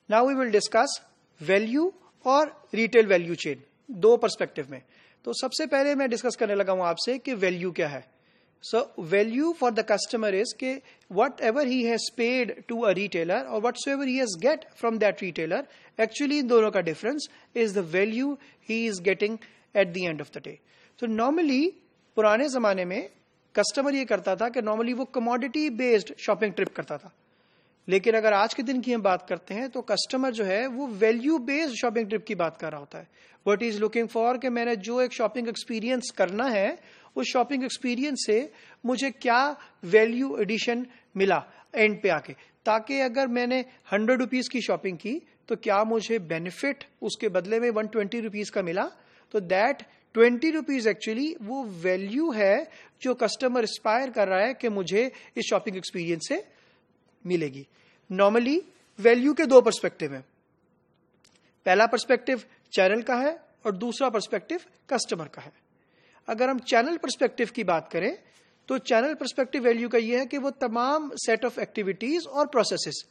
Now we will discuss value और retail value chain, दो perspective में। तो सबसे पहले मैं डिस्कस करने लगा हूं आपसे कि वैल्यू क्या है। So value for the customer is के whatever he has paid to a retailer और what's ever he has get from that retailer, actually इन दोनों का difference is the value he is getting at the end of the day. तो normally पुराने जमाने में customer ये करता था कि नॉर्मली वो कमोडिटी बेस्ड शॉपिंग ट्रिप करता था, लेकिन अगर आज के दिन की हम बात करते हैं तो कस्टमर जो है वो वैल्यू बेस्ड शॉपिंग ट्रिप की बात कर रहा होता है। व्हाट इज लुकिंग फॉर कि मैंने जो एक शॉपिंग एक्सपीरियंस करना है उस शॉपिंग एक्सपीरियंस से मुझे क्या वैल्यू एडिशन मिला एंड पे आके, ताकि अगर मैंने 100 रुपीज की शॉपिंग की तो क्या मुझे बेनिफिट उसके बदले में 120 रुपीज का मिला। तो दैट 20 रुपीज एक्चुअली वो वैल्यू है जो कस्टमर एस्पायर कर रहा है कि मुझे इस शॉपिंग एक्सपीरियंस से मिलेगी। नॉर्मली वैल्यू के दो पर्सपेक्टिव हैं, पहला पर्सपेक्टिव चैनल का है और दूसरा पर्सपेक्टिव कस्टमर का है। अगर हम चैनल पर्सपेक्टिव की बात करें तो चैनल पर्सपेक्टिव वैल्यू का यह है कि वो तमाम सेट ऑफ एक्टिविटीज और प्रोसेसेस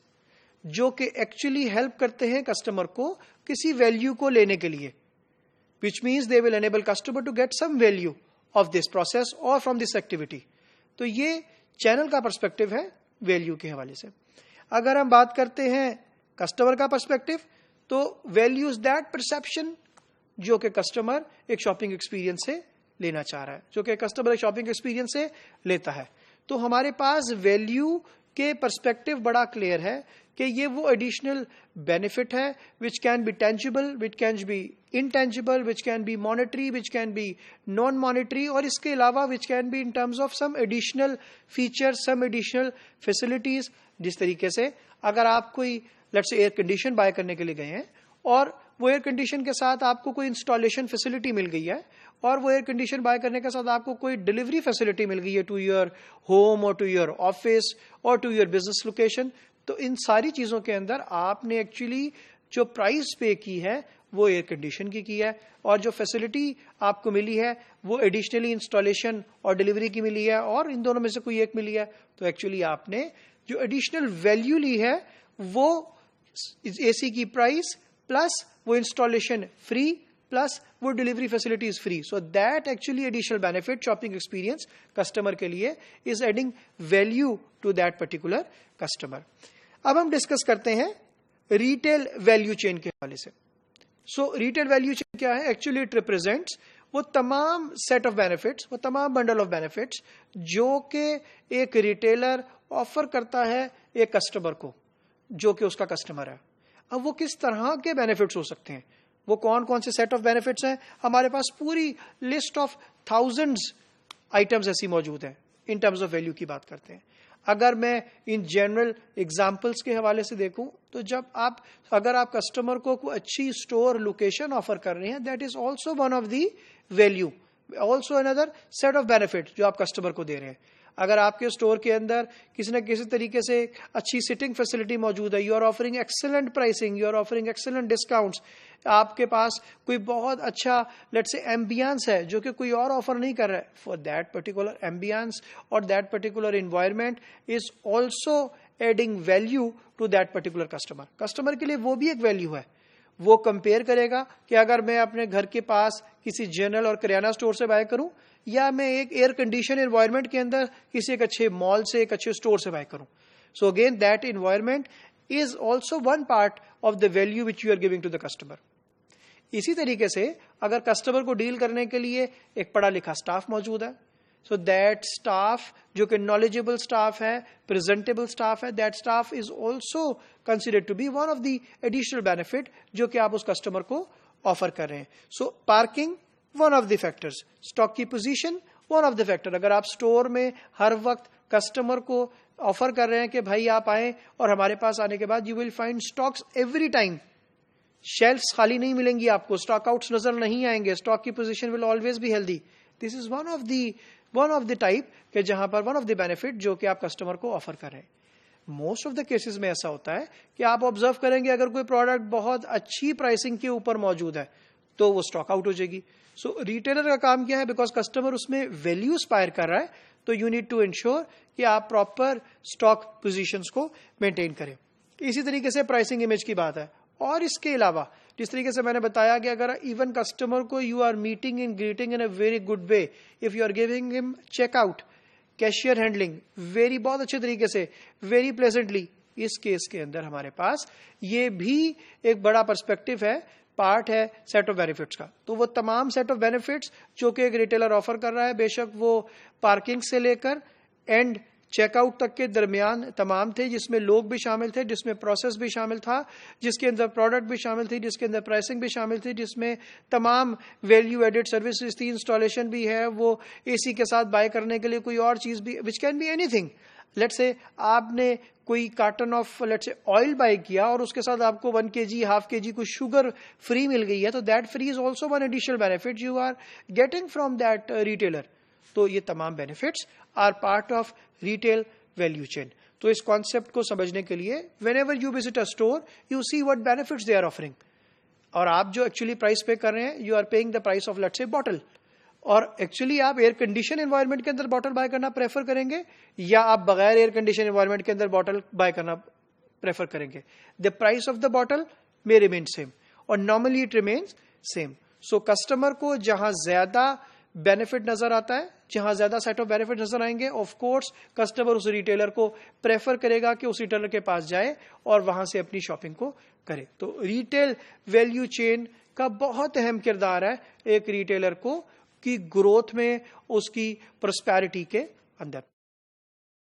जो कि एक्चुअली हेल्प करते हैं कस्टमर को किसी वैल्यू को लेने के लिए, which means they will enable customer to get some value of this process or from this activity। तो ये चैनल का पर्सपेक्टिव है वैल्यू के हवाले से। अगर हम बात करते हैं कस्टमर का पर्सपेक्टिव तो वैल्यू इज दैट परसेप्शन जो कि कस्टमर एक शॉपिंग एक्सपीरियंस से लेना चाह रहा है, जो कि कस्टमर एक शॉपिंग एक्सपीरियंस से लेता है। तो हमारे पास वैल्यू के पर्सपेक्टिव बड़ा क्लियर है कि ये वो एडिशनल बेनिफिट है विच can B tangible, which can B intangible, which can be monetary, which can be non-monetary, और इसके अलावा which can be in terms of some additional features, some additional facilities। जिस तरीके से अगर आप कोई let's say air condition bye करने के लिए गए हैं और वो एयर कंडीशन के साथ आपको कोई इंस्टॉलेशन फैसिलिटी मिल गई है और वो एयर कंडीशन बाय करने के साथ आपको कोई डिलीवरी फैसिलिटी मिल गई है टू योर होम और टू योर ऑफिस और टू योर बिजनेस लोकेशन, तो इन सारी चीजों के अंदर आपने एक्चुअली जो प्राइस पे की है वो एयर कंडीशन की है और जो फैसिलिटी आपको मिली है वो एडिशनली इंस्टॉलेशन और डिलीवरी की मिली है और इन दोनों में से कोई एक मिली है। तो एक्चुअली आपने जो एडिशनल वैल्यू ली है वो एसी की प्राइस प्लस वो इंस्टॉलेशन फ्री प्लस वो delivery facilities free. So that actually additional benefit shopping experience customer के लिए is adding value to that particular customer. अब हम डिस्कस करते हैं रिटेल वैल्यू चेन के हवाले से। सो रिटेल वैल्यू चेन क्या है? एक्चुअली इट रिप्रेजेंट्स वो तमाम सेट ऑफ बेनिफिट्स, वो तमाम बंडल ऑफ बेनिफिट्स जो कि एक रिटेलर ऑफर करता है एक कस्टमर को जो कि उसका कस्टमर है। अब वो किस तरह के बेनिफिट्स हो सकते हैं, वो कौन कौन से सेट ऑफ बेनिफिट्स हैं? हमारे पास पूरी लिस्ट ऑफ थाउजेंड्स आइटम्स ऐसी मौजूद हैं इन टर्म्स ऑफ वैल्यू की बात करते हैं। अगर मैं इन जनरल एग्जाम्पल्स के हवाले से देखूं तो अगर आप कस्टमर को कोई अच्छी स्टोर लोकेशन ऑफर कर रहे हैं, that is also one of the value, also another set of benefit जो आप कस्टमर को दे रहे हैं। अगर आपके स्टोर के अंदर किसी न किसी तरीके से अच्छी सिटिंग फैसिलिटी मौजूद है, you are offering excellent pricing, you are offering excellent discounts, आपके पास कोई बहुत अच्छा लेट्स से एम्बियंस है जो कि कोई और ऑफर नहीं कर रहा है, फॉर दैट पर्टिकुलर एम्बियंस और that particular environment is also adding value to that particular customer. Customer के लिए वो भी एक वैल्यू है। वो कंपेयर करेगा कि अगर मैं अपने घर के पास किसी जनरल और किराना स्टोर से बाय करूं या मैं एक एयर कंडीशन एनवायरमेंट के अंदर किसी एक अच्छे मॉल से, एक अच्छे स्टोर से बाय करूं। So again that environment is also one part of the value which you are giving to the customer. इसी तरीके से अगर कस्टमर को डील करने के लिए एक पढ़ा लिखा स्टाफ मौजूद है, सो दैट स्टाफ जो कि नॉलेजेबल स्टाफ है, प्रेजेंटेबल स्टाफ है, that staff is also considered to be one of the additional benefit जो कि आप उस कस्टमर को ऑफर कर रहे हैं। So parking one of the factors, stock की position one of the factor. अगर आप स्टोर में हर वक्त कस्टमर को ऑफर कर रहे हैं कि भाई आप आए और हमारे पास आने के बाद you will find stocks every time, shelves खाली नहीं मिलेंगी आपको, स्टॉक आउट्स नजर नहीं आएंगे, स्टॉक की position will always be healthy. This is one of the type के जहां पर वन ऑफ द बेनिफिट जो कि आप कस्टमर को ऑफर कर रहे हैं। मोस्ट ऑफ द केसेस में ऐसा होता है कि आप ऑब्जर्व करेंगे अगर कोई प्रोडक्ट बहुत अच्छी प्राइसिंग के ऊपर मौजूद है तो वो स्टॉक आउट हो जाएगी। सो रिटेलर का काम क्या है, बिकॉज कस्टमर उसमें वैल्यू स्पायर कर रहा है, तो यू नीड टू इंश्योर कि आप प्रॉपर स्टॉक पोजीशंस को मेंटेन करें। इसी तरीके से प्राइसिंग इमेज की बात है। और इसके अलावा जिस तरीके से मैंने बताया कि अगर इवन कस्टमर को you are meeting in greeting in a very good way, if you are giving him checkout, cashier handling very बहुत अच्छे तरीके से, वेरी प्लेजेंटली, इस केस के अंदर हमारे पास ये भी एक बड़ा पर्सपेक्टिव है, पार्ट है सेट ऑफ बेनिफिट्स का। तो वो तमाम सेट ऑफ बेनिफिट्स जो कि एक रिटेलर ऑफर कर रहा है, बेशक वो पार्किंग से लेकर एंड चेकआउट तक के दरमियान तमाम थे, जिसमें लोग भी शामिल थे, जिसमें प्रोसेस भी शामिल था, जिसके अंदर प्रोडक्ट भी शामिल थी, जिसके अंदर प्राइसिंग भी शामिल थी, जिसमें तमाम वैल्यू एडेड सर्विसेज थी, इंस्टॉलेशन भी है, वो एसी के साथ बाय करने के लिए कोई और चीज भी, which can be anything. Let's say आपने कोई carton of let's say oil buy किया और उसके साथ आपको 1 kg, हाफ kg कुछ शुगर फ्री मिल गई है, तो that free is also one additional benefit you are getting from that retailer. तो ये तमाम benefits are part of retail value chain. तो इस कॉन्सेप्ट को समझने के लिए whenever you visit a store you see what benefits they are offering, और आप जो एक्चुअली प्राइस पे कर रहे हैं, you are paying the price of let's say bottle, और एक्चुअली आप एयर कंडीशन एनवायरनमेंट के अंदर बॉटल बाय करना प्रेफर करेंगे या आप बगैर एयर कंडीशन एनवायरनमेंट के अंदर बॉटल बाय करना प्रेफर करेंगे। The price of the bottle may remain same और normally it remains same. So customer को जहां ज्यादा बेनिफिट नजर आता है, जहां ज्यादा सेट ऑफ बेनिफिट नजर आएंगे, ऑफ कोर्स कस्टमर उस रिटेलर को प्रेफर करेगा कि उस रिटेलर के पास जाए और वहां से अपनी शॉपिंग को करे। तो रिटेल वैल्यू चेन का बहुत अहम किरदार है एक रिटेलर को की ग्रोथ में, उसकी प्रोस्पेरिटी के अंदर।